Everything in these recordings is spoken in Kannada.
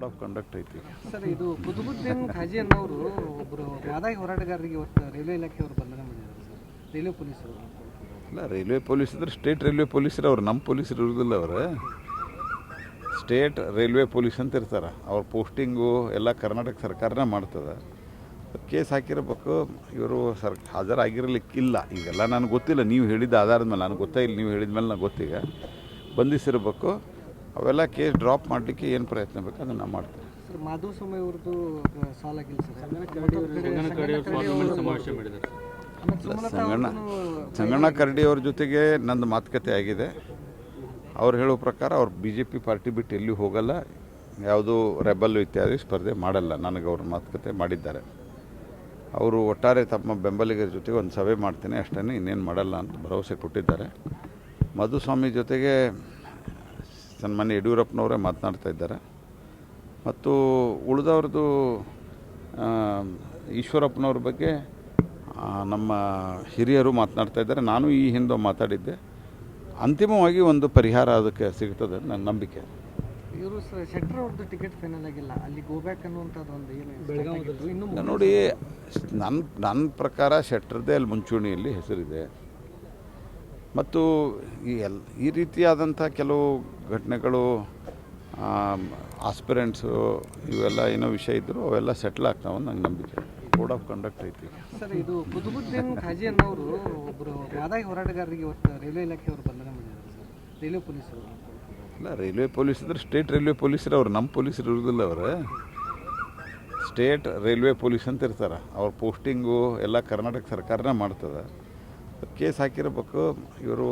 ಕೋಡ್ ಆಫ್ ಕಂಡಕ್ಟ್ ಐತಿ. ಸರ್, ಇದು ಕುತುಬುದ್ದೀನ್ ಖಾಜಿ ಅನ್ನೋರು ಒಬ್ಬರು ಮಾದಾಯಿ ಹೋರಾಟಗಾರರಿಗೆ ಇವತ್ತು ರೈಲ್ವೆ ಇಲಾಖೆಯವರು ಬಂಧನ ಮಾಡಿದ್ದಾರೆ ಸರ್, ರೈಲ್ವೆ ಪೊಲೀಸರು. ಇಲ್ಲ, ರೈಲ್ವೆ ಪೊಲೀಸ್ ಇದ್ರೆ ಸ್ಟೇಟ್ ರೈಲ್ವೆ ಪೊಲೀಸರು ಅವ್ರು, ನಮ್ಮ ಪೊಲೀಸರು ಇರೋದಿಲ್ಲ. ಅವರು ಸ್ಟೇಟ್ ರೈಲ್ವೆ ಪೊಲೀಸ್ ಅಂತ ಇರ್ತಾರೆ. ಅವ್ರ ಪೋಸ್ಟಿಂಗು ಎಲ್ಲ ಕರ್ನಾಟಕ ಸರ್ಕಾರನೇ ಮಾಡ್ತದೆ. ಕೇಸ್ ಹಾಕಿರಬೇಕು. ಇವರು ಹಾಜರಾಗಿರಲಿಕ್ಕಿಲ್ಲ. ಈಗೆಲ್ಲ ನನಗೆ ಗೊತ್ತಿಲ್ಲ, ನೀವು ಹೇಳಿದ ಆಧಾರದ ಮೇಲೆ ನನಗೆ ಗೊತ್ತಾಗಿಲ್ಲ. ನೀವು ಹೇಳಿದ ಮೇಲೆ ನನಗೆ ಗೊತ್ತೀಗ ಬಂಧಿಸಿರಬೇಕು. ಅವೆಲ್ಲ ಕೇಸ್ ಡ್ರಾಪ್ ಮಾಡಲಿಕ್ಕೆ ಏನು ಪ್ರಯತ್ನ ಬೇಕು ಅದನ್ನು ನಾವು ಮಾಡ್ತೀವಿ. ಸರ್, ಮಾಧುಸ್ವಾಮಿ ಅವ್ರದ್ದು ಸಾಲಾಗಿಲ್ಲ ಸರ್. ಸಂಗಣ್ಣ ಕರಡಿ ಅವ್ರ ಜೊತೆಗೆ ನಂದು ಮಾತುಕತೆ ಆಗಿದೆ. ಅವ್ರು ಹೇಳೋ ಪ್ರಕಾರ ಅವ್ರು BJP ಪಾರ್ಟಿ ಬಿಟ್ಟು ಎಲ್ಲಿಯೂ ಹೋಗಲ್ಲ, ಯಾವುದೂ ರೆಬಲ್ ಇತ್ಯಾದಿ ಸ್ಪರ್ಧೆ ಮಾಡಲ್ಲ. ನನಗೆ ಅವ್ರ ಮಾತುಕತೆ ಮಾಡಿದ್ದಾರೆ. ಅವರು ಒಟ್ಟಾರೆ ತಮ್ಮ ಬೆಂಬಲಿಗರ ಜೊತೆಗೆ ಒಂದು ಸಭೆ ಮಾಡ್ತೇನೆ ಅಷ್ಟೇ, ಇನ್ನೇನು ಮಾಡಲ್ಲ ಅಂತ ಭರವಸೆ ಕೊಟ್ಟಿದ್ದಾರೆ. ಮಾಧುಸ್ವಾಮಿ ಜೊತೆಗೆ ಸನ್ಮಾನ್ಯ ಯಡಿಯೂರಪ್ಪನವರೇ ಮಾತನಾಡ್ತಾ ಇದ್ದಾರೆ. ಮತ್ತು ಉಳಿದವ್ರದ್ದು ಈಶ್ವರಪ್ಪನವ್ರ ಬಗ್ಗೆ ನಮ್ಮ ಹಿರಿಯರು ಮಾತನಾಡ್ತಾ ಇದ್ದಾರೆ. ನಾನು ಈ ಹಿಂದೆ ಮಾತಾಡಿದ್ದೆ. ಅಂತಿಮವಾಗಿ ಒಂದು ಪರಿಹಾರ ಅದಕ್ಕೆ ಸಿಗ್ತದೆ ನನ್ನ ನಂಬಿಕೆ. ಇವರು ಶೆಟ್ಟರ್ ಅವ್ರದ್ದು ಟಿಕೆಟ್ ಫೈನಲ್ ಆಗಿಲ್ಲ, ಅಲ್ಲಿ ಗೋಬ್ಯಾಕ್ ಅನ್ನುವಂಥದ್ದು ಒಂದು ಏನು ನೋಡಿ, ನನ್ನ ಪ್ರಕಾರ ಶೆಟ್ಟರ್ದೇ ಅಲ್ಲಿ ಮುಂಚೂಣಿಯಲ್ಲಿ ಹೆಸರಿದೆ. ಮತ್ತು ಈ ರೀತಿಯಾದಂಥ ಕೆಲವು ಘಟನೆಗಳು, ಆಸ್ಪಿರೆಂಟ್ಸು ಇವೆಲ್ಲ ಏನೋ ವಿಷಯ ಇದ್ದರು ಅವೆಲ್ಲ ಸೆಟ್ಲ್ ಆಗ್ತಾವೆ ನಂಗೆ ನಂಬಿಕೆ. ಕೋಡ್ ಆಫ್ ಕಂಡಕ್ಟ್ ಐತಿ. ಸರ್, ಇದು ಕುತುಬುದ್ದೀನ್ ಖಾಜಿ ಅನ್ನೋರು ಒಬ್ಬರು ಮಾದಾಯಿ ಹೋರಾಟಗಾರರಿಗೆ ಇವತ್ತು ರೈಲ್ವೆ ಇಲಾಖೆಯವರು ಬಂಧನ ಮಾಡಿದ್ದಾರೆ ಸರ್, ರೈಲ್ವೆ ಪೊಲೀಸರು. ಇಲ್ಲ, ರೈಲ್ವೆ ಪೊಲೀಸ್ ಇದ್ರೆ ಸ್ಟೇಟ್ ರೈಲ್ವೆ ಪೊಲೀಸರು ಅವ್ರು, ನಮ್ಮ ಪೊಲೀಸರು ಇರೋದಿಲ್ಲ. ಅವರು ಸ್ಟೇಟ್ ರೈಲ್ವೆ ಪೊಲೀಸ್ ಅಂತ ಇರ್ತಾರೆ. ಅವ್ರ ಪೋಸ್ಟಿಂಗು ಎಲ್ಲ ಕರ್ನಾಟಕ ಸರ್ಕಾರನೇ ಮಾಡ್ತದೆ. ಕೇಸ್ ಹಾಕಿರಬೇಕು. ಇವರು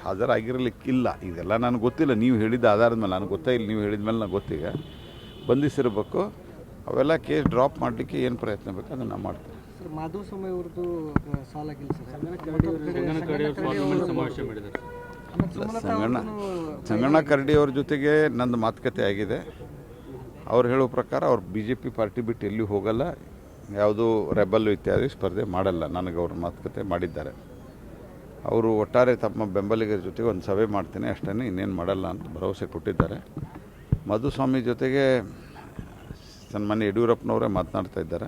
ಹಾಜರಾಗಿರಲಿಕ್ಕಿಲ್ಲ. ಇದೆಲ್ಲ ನನಗೆ ಗೊತ್ತಿಲ್ಲ, ನೀವು ಹೇಳಿದ ಆಧಾರದ ಮೇಲೆ ನನಗೆ ಗೊತ್ತಾಗಿಲ್ಲ. ನೀವು ಹೇಳಿದ ಮೇಲೆ ನನಗೆ ಗೊತ್ತೀಗ ಬಂಧಿಸಿರಬೇಕು. ಅವೆಲ್ಲ ಕೇಸ್ ಡ್ರಾಪ್ ಮಾಡಲಿಕ್ಕೆ ಏನು ಪ್ರಯತ್ನ ಬೇಕು ಅದನ್ನು ನಾವು ಮಾಡ್ತೀವಿ. ಸರ್, ಮಾಧುಸ್ವಾಮಿ ಅವ್ರದ್ದು ಸಾಲಾಗಿಲ್ಲ ಸರ್. ಸಂಗಣ್ಣ ಕರಡಿ ಅವ್ರ ಜೊತೆಗೆ ನಂದು ಮಾತುಕತೆ ಆಗಿದೆ. ಅವ್ರು ಹೇಳೋ ಪ್ರಕಾರ ಅವ್ರು BJP ಪಾರ್ಟಿ ಬಿಟ್ಟು ಎಲ್ಲಿಯೂ ಹೋಗಲ್ಲ, ಯಾವುದೂ ರೆಬಲ್ ಇತ್ಯಾದಿ ಸ್ಪರ್ಧೆ ಮಾಡಲ್ಲ. ನನಗೆ ಅವ್ರ ಮಾತುಕತೆ ಮಾಡಿದ್ದಾರೆ. ಅವರು ಒಟ್ಟಾರೆ ತಮ್ಮ ಬೆಂಬಲಿಗರ ಜೊತೆಗೆ ಒಂದು ಸಭೆ ಮಾಡ್ತೇನೆ ಅಷ್ಟೇ, ಇನ್ನೇನು ಮಾಡಲ್ಲ ಅಂತ ಭರವಸೆ ಕೊಟ್ಟಿದ್ದಾರೆ. ಮಾಧುಸ್ವಾಮಿ ಜೊತೆಗೆ ಸನ್ಮಾನ್ಯ ಯಡಿಯೂರಪ್ಪನವರೇ ಮಾತನಾಡ್ತಾ ಇದ್ದಾರೆ.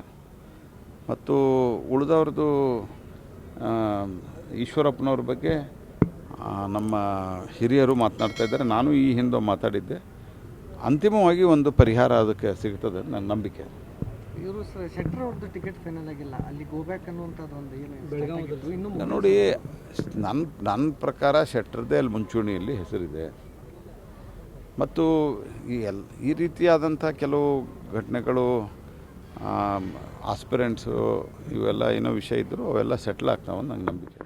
ಮತ್ತು ಉಳಿದವ್ರದ್ದು ಈಶ್ವರಪ್ಪನವ್ರ ಬಗ್ಗೆ ನಮ್ಮ ಹಿರಿಯರು ಮಾತನಾಡ್ತಾ ಇದ್ದಾರೆ. ನಾನು ಈ ಹಿಂದೆ ಮಾತಾಡಿದ್ದೆ. ಅಂತಿಮವಾಗಿ ಒಂದು ಪರಿಹಾರ ಅದಕ್ಕೆ ಸಿಗ್ತದೆ ನನ್ನ ನಂಬಿಕೆ. ಇವರು ಶೆಟ್ಟರ್ ಅವ್ರದ್ದು ಟಿಕೆಟ್ ಫೈನಲ್ ಆಗಿಲ್ಲ, ಅಲ್ಲಿ ಗೋಬ್ಯಾಕ್ ಅನ್ನುವಂಥದ್ದು ಒಂದು ಏನು ನೋಡಿ, ನನ್ನ ಪ್ರಕಾರ ಶೆಟ್ಟರ್ದೇ ಅಲ್ಲಿ ಮುಂಚೂಣಿಯಲ್ಲಿ ಹೆಸರಿದೆ. ಮತ್ತು ಈ ರೀತಿಯಾದಂಥ ಕೆಲವು ಘಟನೆಗಳು, ಆಸ್ಪಿರೆಂಟ್ಸು ಇವೆಲ್ಲ ಏನೋ ವಿಷಯ ಇದ್ದರು ಅವೆಲ್ಲ ಸೆಟ್ಲ್ ಆಗ್ತಾವೆ ನಂಗೆ ನಂಬಿಕೆ.